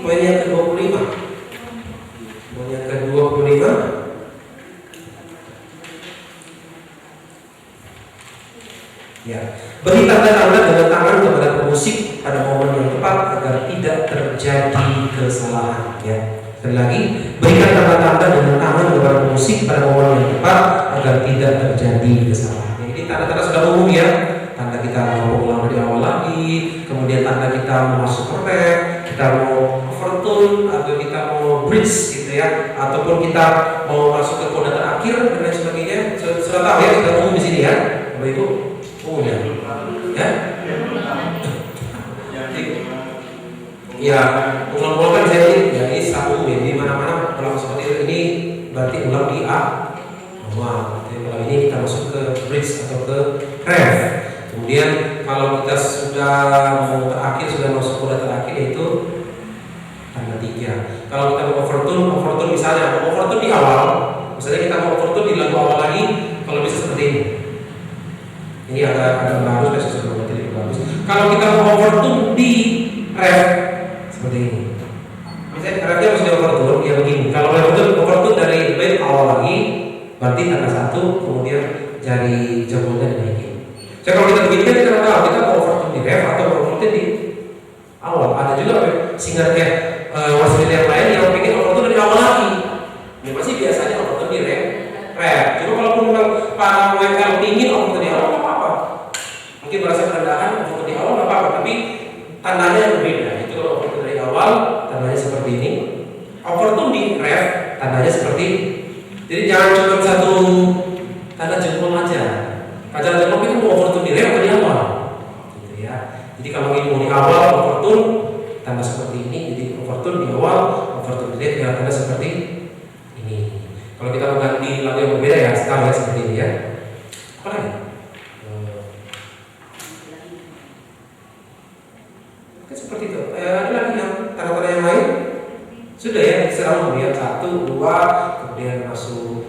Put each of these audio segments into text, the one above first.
Poin yang ke-25. Poin yang ke-25. Ya, beri tanda-tanda dengan tangan kepada pemusik pada momen yang tepat agar tidak terjadi kesalahan. Ya, sekali lagi, berikan tanda-tanda dengan tangan kepada pemusik pada momen yang tepat agar tidak terjadi kesalahan. Ya, ini tanda-tanda sudah umum ya. Tanda kita mau ulang dari awal lagi, kemudian tanda kita mau masuk ke ref, kita mau overtune atau kita mau bridge gitu ya, ataupun kita mau masuk ke kode terakhir dan lain sebagainya. Sudah tahu ya, sudah umum di sini ya, Bapak Ibu. Umum ya. Ya, ulang-ulang kan saya jadi satu ya, di mana-mana ulang seperti ini berarti ulang di A. Wah, kalau ini kita masuk ke bridge atau ke ref. Kemudian kalau kita sudah mau terakhir, sudah masuk kode terakhir yaitu tanda 3. Kalau kita mau overtune misalnya mau overtune di awal, misalnya kita mau overtune di lagu awal lagi, kalau bisa seperti ini. Ini agak bagus, saya sudah lebih bagus. Kalau kita mau overtune di ref seperti ini. Misalnya refnya harus di overtune, ya begini. Kalau overtune dari bass awal lagi, berarti tanda 1, kemudian jari jempolnya dinaikin. Jadi kalau kita begini kan kita tahu kita mau overtune di ref atau overtune di awal. Ada juga singer kayak wasit yang lain yang pengen overtune dari awal lagi. Ya masih biasanya overtune di ref. Cuma kalau memang para WL ingin overtune di awal nggak apa-apa. Mungkin merasa kerendahan overtune di awal nggak apa-apa, tapi tandanya yang berbeda. Itu kalau overtune dari awal tandanya seperti ini. Overtune di ref tandanya seperti ini. Jadi jangan cuma satu tanda jempol aja. Kaca jempol itu mau overtune di ref atau di awal, gitu ya. Jadi kalau ini mau di awal overtune tanda seperti ini. Jadi overtune di awal, overtune di ref ya tanda seperti ini. Kalau kita mau ganti lagu yang berbeda ya sekarang ya seperti ini ya. Apa lagi? Oke seperti itu. Ada lagi yang tanda-tanda yang lain? Sudah ya, sekarang kemudian 1, 2, kemudian masuk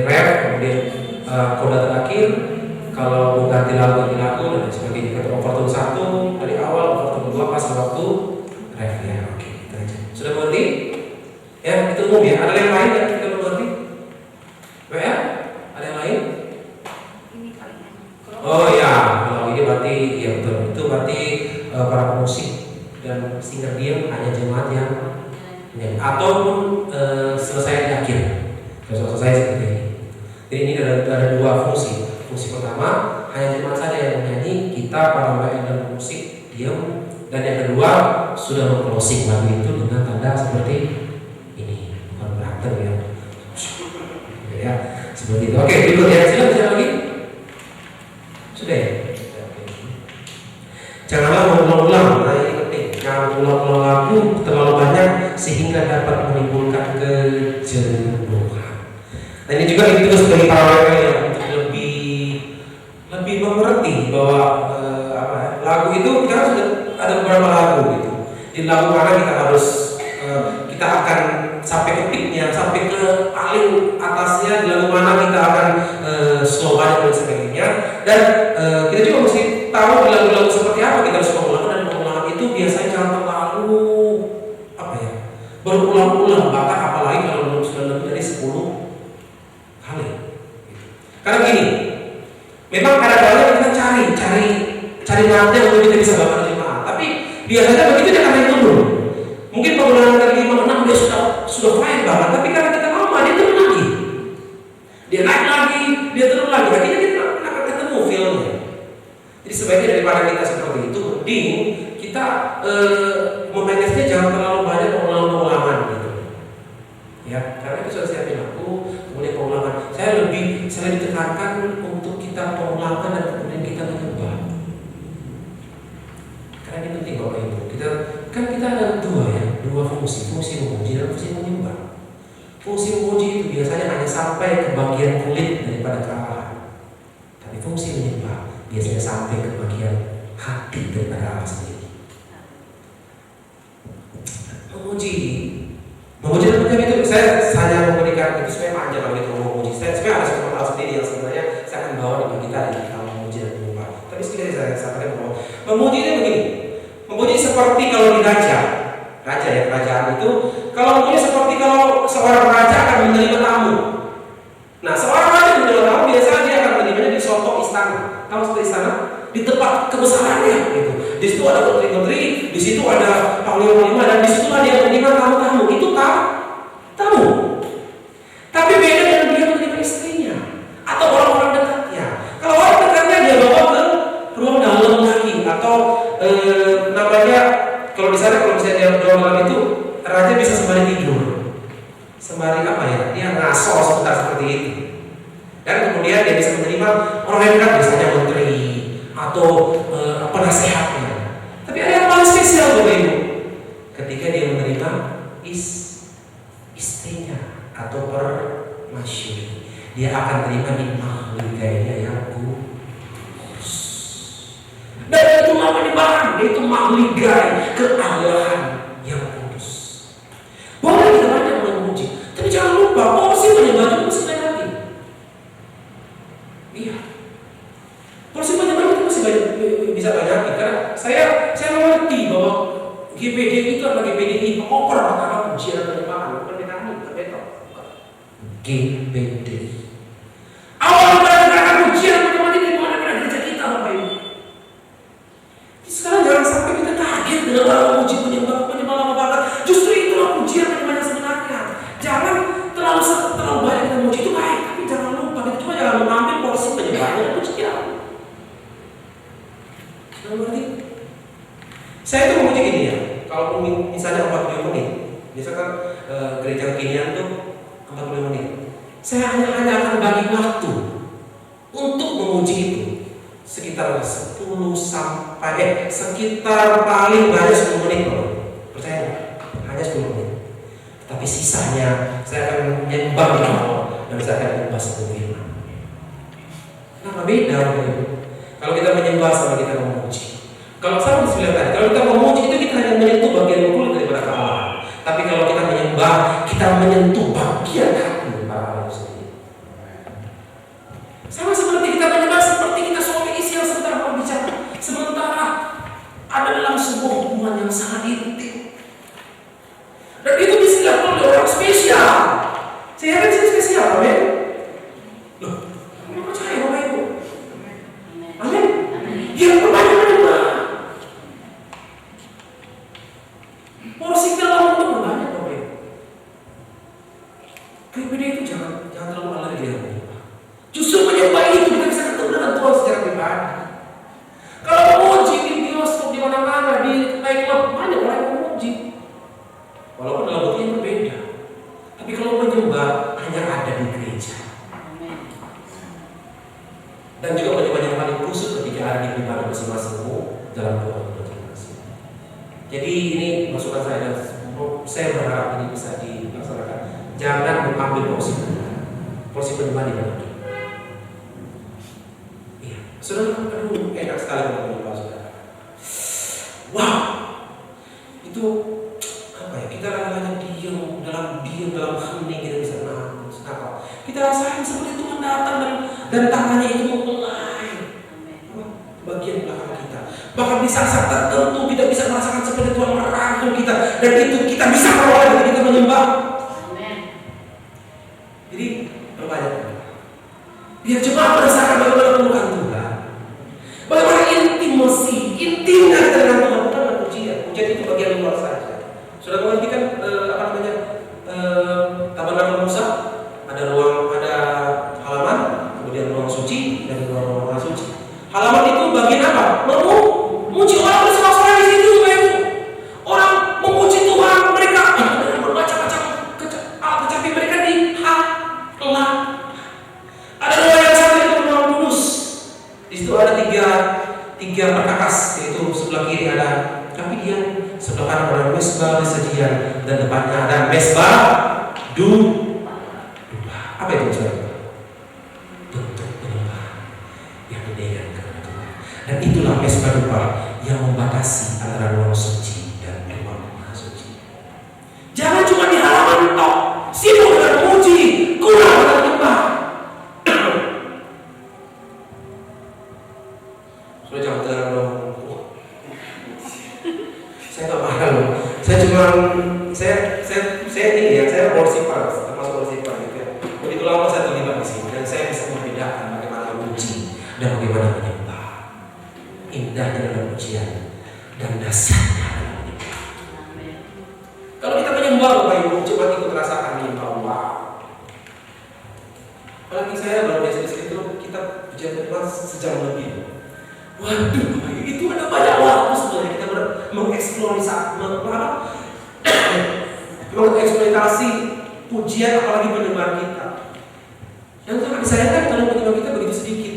ref, kemudian kode terakhir. Kalau mau ganti lagu dan sebagainya. Kita overtune 1 dari awal, overtune 2 pas waktu ref ya. Oke, kita aja. Sudah mengerti? Ya, itu umum ya. Ada yang lain yang kita mengerti? WA? Ada yang lain? Oh ya, kalau ini berarti ya betul. Itu berarti para pemusik dan singer diam hanya jemaat yang ataupun selesai di akhir. Selesai seperti ini. Jadi ini ada dua fungsi. Fungsi pertama hanya jemaat saja yang menyanyi, kita para WL dan pemusik diam. Dan yang kedua sudah meng-closing lagu itu dengan tanda seperti ini, bukan berantem ya. Ya, seperti itu. Oke, berikut ya. Sudah lagi? Sudah ya? Janganlah mengulang-ulang. Nah ini penting. Jangan ulang-ulang lagu terlalu banyak sehingga dapat menimbulkan kejenuhan. Nah ini juga ditulis bagi para WL yang untuk lebih mengerti bahwa lagu itu kita sudah ada beberapa lagu gitu. Di lagu mana kita harus kita akan sampai ke peaknya, sampai ke paling atasnya. Di lagu mana kita akan slow dan sebagainya. Dan kita juga mesti tahu di lagu-lagu seperti apa kita harus mengulang, dan pengulangan itu biasanya jangan terlalu berulang-ulang, bahkan apalagi kalau sudah lebih dari 10 kali. Karena gini, memang kadang-kadang kita cari nada untuk kita bisa bawa jemaah, tapi biasanya begitu dia akan turun. Mungkin pengulangan dari 5-6 dia sudah fine banget, tapi karena kita lama dia turun lagi, dia naik lagi, dia turun lagi, akhirnya kita akan ketemu feelnya. Jadi sebaiknya daripada kita seperti itu, mending kita memanagenya jangan terlalu banyak pengulangan gitu. Ya, karena itu sudah siapin aku, kemudian pengulangan. Saya lebih ditekankan untuk kita pengulangan dan kemudian kita mengubah. Karena ini penting Bapak Ibu. Kita ada dua fungsi memuji dan fungsi menyembah. Fungsi memuji itu biasanya hanya sampai ke bagian kulit daripada kealahan. Tapi fungsi menyembah biasanya sampai ke bagian hati daripada Allah sendiri. Memuji dan menyembah itu saya hanya memberikan itu supaya panjang kalau kita memuji. Saya ada satu hal sendiri yang sebenarnya saya akan bawa di bagi kita di dalam memuji dan menyembah. Tapi sekali saya sampaikan bahwa memuji itu begini. Memuji seperti kalau di raja kerajaan itu, kalau mungkin seperti kalau seorang raja akan menerima tamu. Nah, seorang raja menerima tamu biasanya dia akan menerimanya di suatu istana. Tahu seperti istana? Di tempat kebesarannya gitu. Di situ ada menteri-menteri, di situ ada panglima-panglima, dan di situ dia menerima tamu-tamu. Itu tamu. Tapi beda dengan dia menerima istrinya atau orang-orang dekatnya. Kalau orang dekatnya dia bawa ke ruang dalam lagi, atau namanya kalau di sana, kalau misalnya dia ruang dalam itu, raja bisa sembari tidur, sembari apa ya? Dia ngaso sebentar seperti itu. Dan kemudian dia bisa menerima orang yang dekat, misalnya menteri atau penasehatnya. Tapi ada yang paling spesial Bapak Ibu, ketika dia menerima istrinya atau permasyuri, dia akan terima nikmat ligainya yang kudus. Dan itu apa dibahan? Itu mahligai kealahan yang kudus. Boleh kita banyak memuji, tapi jangan lupa porsi penyembah itu masih banyak lagi. Iya, porsi penyembah itu masih banyak, bisa banyak lagi. Karena saya mengerti bahwa GPD itu adalah GPDI pengoper pertama pujian dan penyembahan, bukan petani, bukan betok. GPD. Awal gerakan pujian dan penyembahan ini bukan pada gereja kita, Bapak Ibu. Sekarang jangan sampai kita kaget dengan orang memuji penyembah lama banget. Justru itulah pujian penyembah sebenarnya. Jangan terlalu banyak kita memuji, itu baik, tapi jangan lupa kita cuma jangan mengambil porsi penyembahnya dan pujian. Kita mengerti? Saya itu memuji gini ya. Kalau misalnya 45 menit, misalkan gereja kekinian tuh 45 menit, saya hanya akan bagi waktu untuk memuji itu sekitar 10 sampai sekitar paling banyak 10 menit loh. Percaya nggak? Hanya 10 menit. Tapi sisanya saya akan menyembah di awal dan saya akan menyembah satu firman. Kenapa beda? Kalau kita menyembah sama kita memuji. Kalau sama disebutkan, kalau kita memuji itu kita hanya menyentuh bagian kulit daripada kealahan. Tapi kalau kita menyembah, kita menyentuh bagian hati para Allah sendiri. Sama seperti kita menyembah, seperti kita suami istri yang sedang berbicara, sementara ada dalam sebuah hubungan yang sangat intim. Dan itu disediakan oleh orang spesial. Saya yakin itu spesial, amin. Loh, kamu percaya Bapak Ibu? Amin. Dia berbanyak menyembah. Porsi kita ngomong itu berbanyak Bapak Ibu. GPD itu jangan terlalu alergi dengan menyembah. Justru menyembah itu kita bisa ketemu dengan Tuhan secara pribadi. Kalau memuji di bioskop di mana-mana, di nightclub, banyak orang yang memuji. Walaupun dalam bentuk yang berbeda. Tapi kalau menyembah hanya ada di gereja. Dan juga menyembah yang paling kusut ketika ada di pribadi masing-masingmu dalam Tuhan masing-masing. Jadi ini masukan saya, dan saya berharap ini bisa dilaksanakan. Jangan mengambil porsi penyembah di dalam. Iya, saudara, aduh enak sekali menyembah saudara. Wow, itu apa ya? Kita kadang-kadang diam dalam hening, kita bisa nangis. Kita rasain seperti Tuhan datang dan tangannya itu membelai bagian belakang kita. Bahkan di saat tertentu kita bisa merasakan seperti Tuhan merangkul kita, dan itu kita bisa peroleh ketika kita menyembah. Jadi berbanyak. Biar jemaat merasakan bagaimana pelukan Tuhan, bagaimana intimnya kita dengan Tuhan, bukan dengan pujian. Pujian itu bagian luar saja. Sudah mengerti kan tabernakel Musa? Ada halaman, kemudian ruang suci, dan ruang suci. Halaman itu bagian apa? Memuji orang bersorak-sorai di situ, Bapak Ibu. Orang memuji Tuhan, mereka bermacam-macam kecapi mereka di halang. Ada ruang yang satu itu ruang kudus. Di situ ada tiga perkakas, yaitu sebelah kiri ada kapinian, sebelah kanan ada mesbah sajian, dan depannya ada mesbah dupa. Apa itu saudara? Bentuk penyembahan yang dinaikkan kepada Tuhan. Dan itulah mesbah dupa yang membatasi antara ruang suci dan ruang maha suci. Jangan cuma di halaman tok, sibuk dengan memuji, kurang dengan menyembah. Sudah jangan terlalu. Saya nggak marah loh. Saya cuma zaman saya ini ya, saya worshipper, termasuk worshipper gitu ya. Begitu lama saya terlibat di sini dan saya bisa membedakan bagaimana memuji dan bagaimana menyembah. Indahnya dalam pujian dan dasarnya dalam menyembah. Kalau kita menyembah Bapak Ibu, coba ikut rasakan menyembah Allah. Apalagi saya baru biasa di situ, kita pujian Tuhan sejam lebih. Waduh, Bapak Ibu, itu ada banyak waktu sebenarnya kita mengeksploitasi pujian apalagi penyembahan kita. Yang sangat disayangkan kalau penyembah kita begitu sedikit.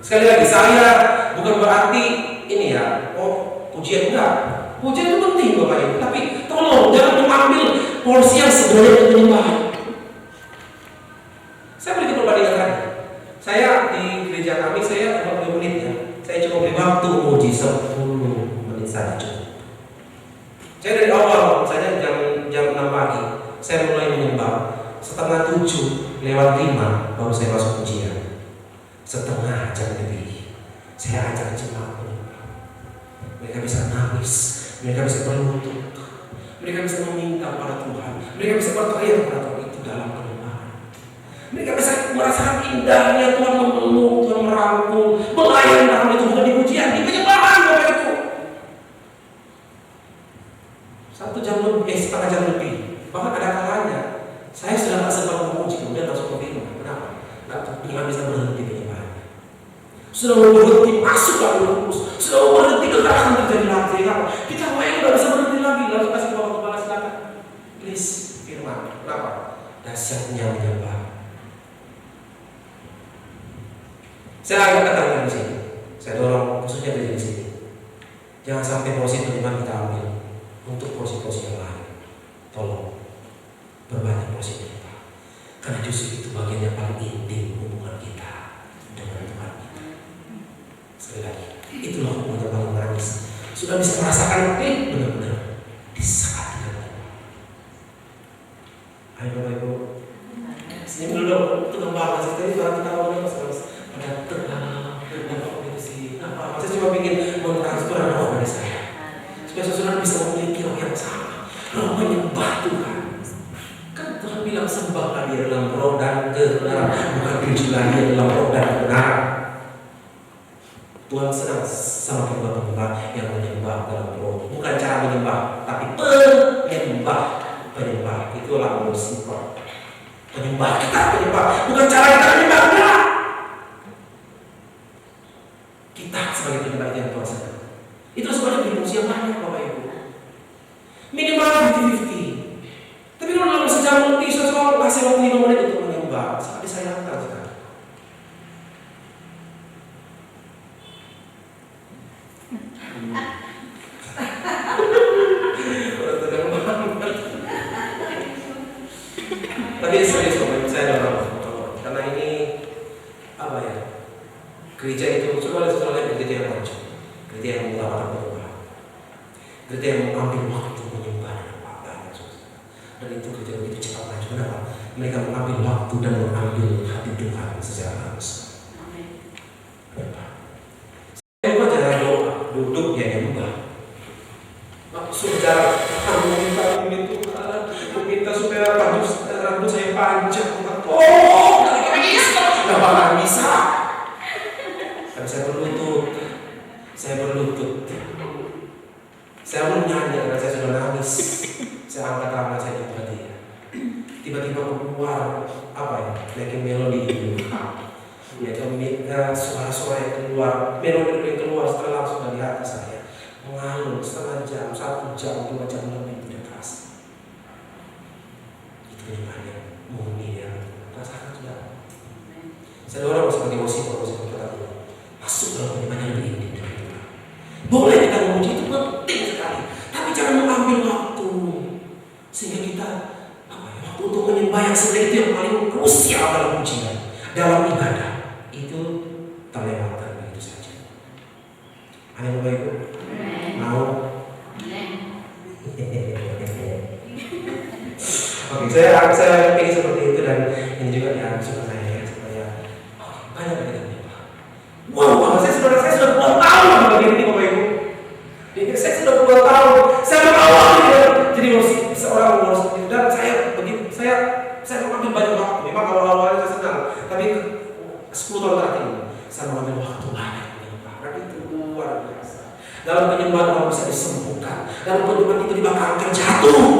Sekali lagi, saya bukan berarti ini ya, pujian enggak. Pujian itu penting Bapak Ibu, tapi tolong jangan mengambil porsi yang sebenarnya penyembahan. Saya beri perbandingan tadi. Saya di gereja kami, saya 40 menit ya. Saya cuma beri waktu menguji 10 menit saja cukup. Saya dari awal, misalnya jam 6 pagi, saya mulai menyembah. Setengah 7 lewat 5 baru saya masuk pujian. Setengah jam lebih saya ajak jemaat menyembah. Mereka bisa nangis, mereka bisa berlutut, mereka bisa meminta kepada Tuhan, mereka bisa berteriak kepada Tuhan. Itu dalam penyembahan. Mereka bisa merasakan indahnya Tuhan memeluk, Tuhan merangkul, melayani dalam itu bukan di pujian, di penyembahan Bapak Ibu. Setengah jam lebih. Bahkan ada kalanya saya sudah tak sempat memuji, kemudian langsung ke firman. Kenapa? Nggak bisa berhenti penyembahan. Sudah mau berhenti masuk ke dalam kurus, sudah mau berhenti kekerasan terjadi lagi. Kita nggak bisa berhenti lagi. Lalu kasih bapak kepala silakan. Please firman. Kenapa? Dasarnya menyembah. Saya agak katakan di sini. Saya dorong khususnya dari sini. Jangan sampai porsi penyembahan kita ambil untuk porsi-porsi yang lain. Tolong berbanyak porsi kita, karena justru itu bagian yang paling intim hubungan kita dengan Tuhan kita. Sekali lagi, itulah hubungan yang paling manis. Sudah bisa merasakan benar-benar di saat itu. Ayo Bapak Ibu, senyum dulu. Itu gambar masih tadi kalau kita ngomongin pada tenang, begitu sih. Apa? Saya cuma ingin mentransfer roh dari saya, supaya saudara bisa memiliki roh yang sama, roh menyembah Tuhan. Kan Tuhan bilang sembahlah Dia dalam roh dan kebenaran, bukan pujilah Dia dalam roh dan kebenaran. Tuhan senang sama penyembah yang menyembah dalam roh, bukan cara menyembah, tapi penyembah itulah worshipper. Penyembah kita penyembah, bukan cara kita menyembah. Kita sebagai penyembah yang Tuhan senang. Itu sebenarnya fungsi yang banyak Bapak Ibu. Minimal 50-50. Tapi kalau dalam sejam lebih seseorang kasih waktu 5 menit untuk menyembah, sangat disayangkan sekali. Tapi serius Bapak, saya dorong. Karena ini apa ya? Gereja itu coba lihat soalnya gereja yang maju, gereja yang mengutamakan penyembahan, gereja yang mengambil waktu menyembah dan apa dan itu gereja begitu cepat maju. Kenapa? Mereka mengambil waktu dan mengambil hati Tuhan secara langsung. Kenapa? Saya lupa cara doa, duduk ya nyembah. Maksud cara meminta Tuhan, meminta supaya rambut saya panjang. Oh, nggak bisa. Tapi saya berlutut. Saya belum nyanyi karena saya sudah nangis. Saya angkat tangan saya kepada Dia. Tiba-tiba keluar apa ya? Making melodi itu. Ya, suara-suara yang keluar, melodi yang keluar setelah langsung dari hati saya. Mengalun setengah jam, 1 jam, 2 jam lebih tidak terasa. Itu penyembahan murni yang rasakan sudah. Saya dorong sebagai worshipper tadi. Masuk dalam penyembahan yang lebih intim dari Tuhan. Boleh kita memuji, itu penting sekali, tapi jangan mengambil waktu sehingga kita waktu untuk menyembah yang sebenarnya itu yang paling krusial dalam pujian, dalam ibadah itu terlewatkan begitu saja. Ayo Bapak Ibu, mau? Oke, saya ingin seperti itu dan ini juga yang suka saya supaya banyak kita menyembah. Wow, saya sudah 2 tahun begini Bapak Ibu. Saya sudah 2 tahun. 10 tahun terakhir ini saya mengambil waktu banyak menyembah. Dan itu luar biasa. Dalam penyembahan orang bisa disembuhkan. Dalam penyembahan tiba-tiba kanker jatuh.